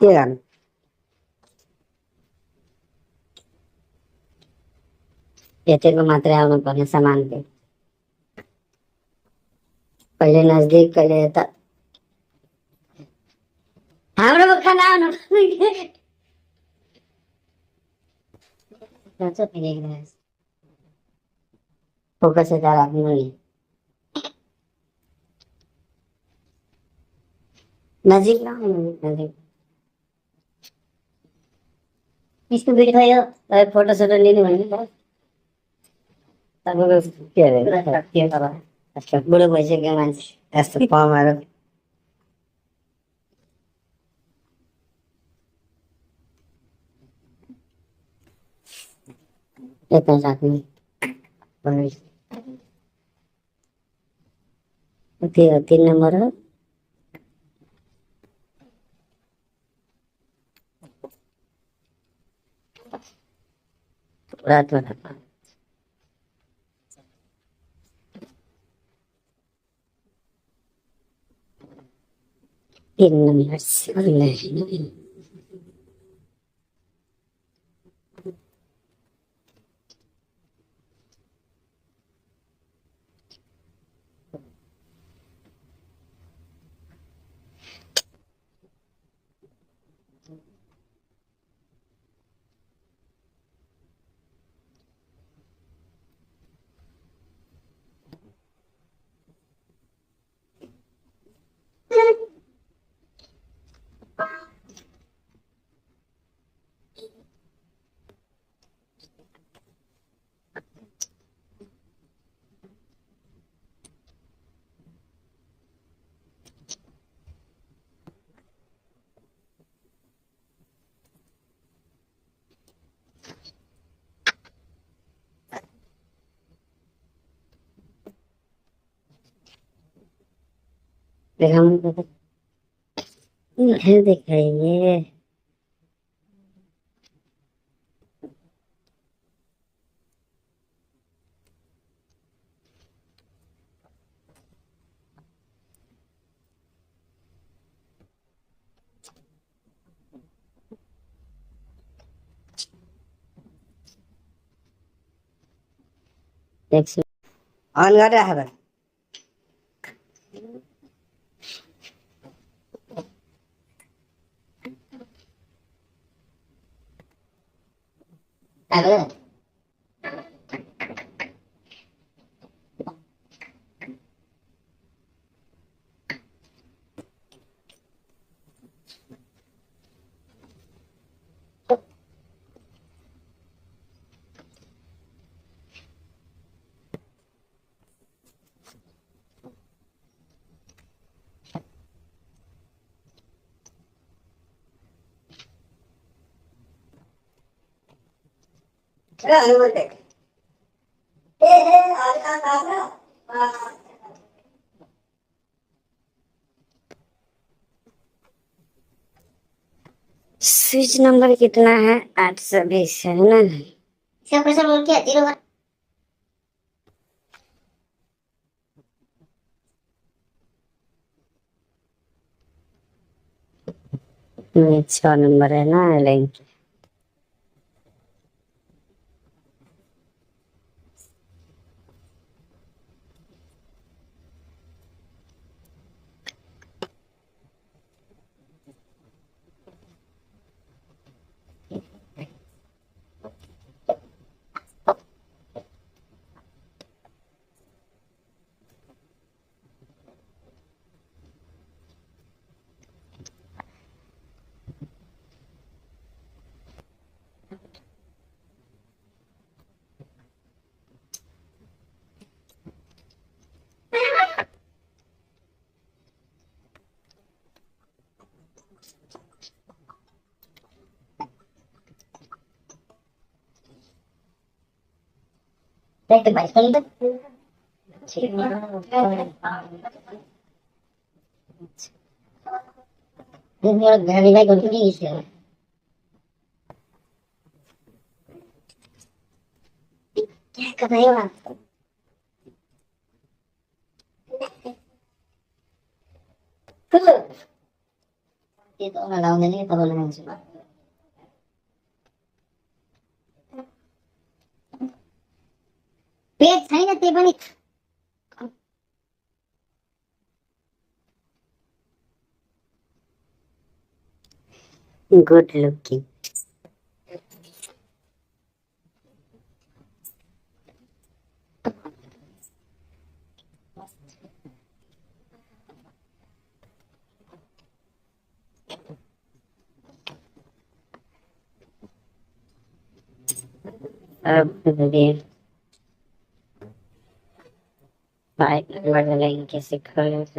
ये गाना ये तेरे मात्र आवडून पण समान ते पहिले नजदीक पहिले येतात हाम्रो खाना आउनु फोकस है तारा नहीं नजीक ना नजीक इसको बिठायो फोटो सोटो लिने भने तपाईँको के अरे के गरा बुढो भइसक्यो मान्छे यस्तो फर्महरू यता राख्ने त्यो 3 नम्बर हो रातमा 3 नम्बर दिखाइए ऑन कर रहा है अगर स्विच नंबर कितना है 820 है ना सब पैसा बोल के 0 6 नंबर है ना लिंक देख भाई सही तो मेरा गाड़ी भाई कौन सी इससे क्या कर रहे हो आप Dito ko na lang nalito ko lang siya. Wait, hay na tiba ni. Good looking. Then, magaling kasi color.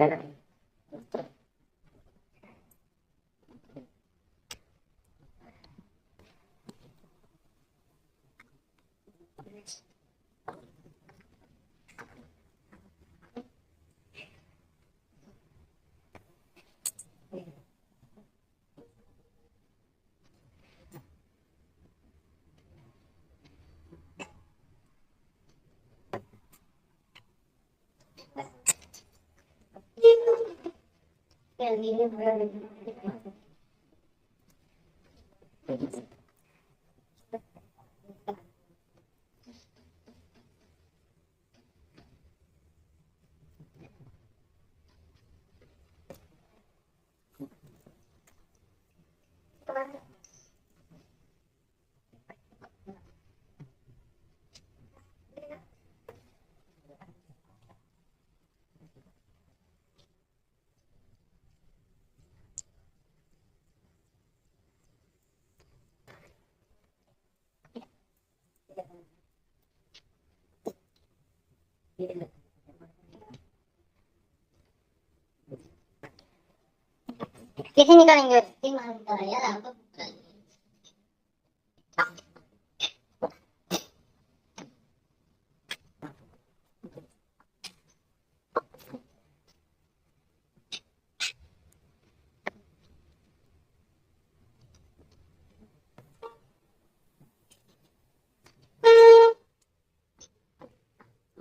Kasi nikaling yun, hindi makakaya lang.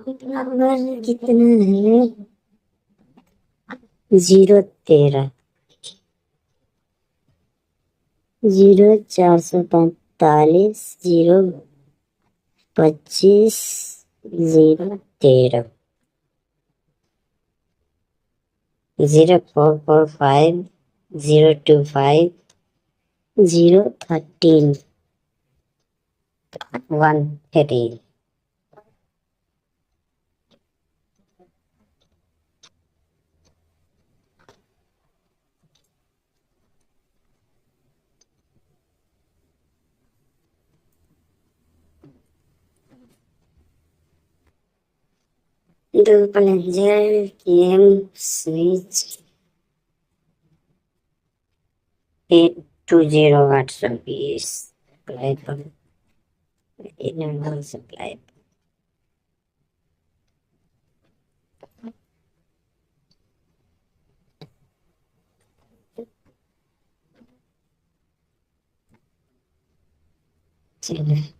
कितना है 013 0445 025 013 0445 025 013 113. Do plunger cam switch 820 watts apiece. Supply pump. Inner supply pump. Chile.